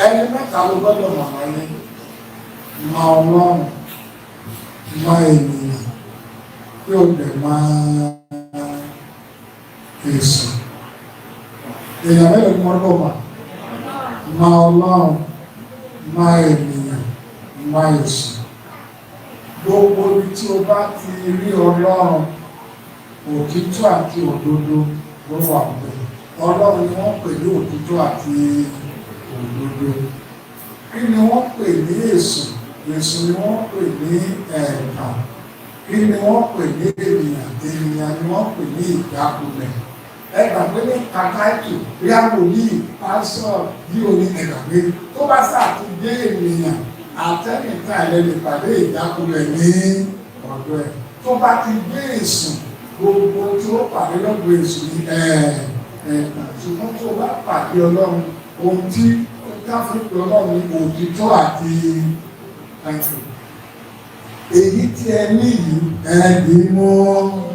ẹni mẹ́ta ló gbọ́dọ̀ mọ̀ wáyé, mọ Ọlọ́run, mọ ènìyàn, kí o lè máa èsì. Èèyàn mẹ́lẹ̀ ni wọ́n lọ́wọ́ mọ Ọlọ́run, mọ ènìyàn, mọ èsì. Gbogbo ibi tí o bá ti rí Ọlọ́run, òtítọ́ àti òdodo ló wà pẹ̀lú. Ọlọ́run ni wọ́n pè ní òtítọ́ àti òdodo. Kí ni wọ́n pè ní èsì? Èsì ni wọ́n pè ní ẹ̀ẹ̀kan. Kí ni wọ́n pè ní ènìyàn? Ènìyàn ni wọ́n pè ní ìjákulẹ̀. Ẹgbàgbé ní kàkáìtì bí àwòlíì pásọ̀ bí oní ẹgbàgbé tó bá ṣàtúndé ènìyàn àtẹnìká ẹlẹ́ni pàdé ìjákulẹ̀ ní ọ̀dọ̀ ẹ̀. Tó bá ti gbé èsùn gbogbo tí ó pàdé lọ́gbọ̀ èsùn ní ṣùgbọ́n tó bá pàdé Ọlọ́run ohun tí ó dáfíìpé Ọlọ́run ní òtítọ́ àti ẹ̀sùn. Èyí tí ẹ ní yìí ẹ̀ẹ́dì mọ́.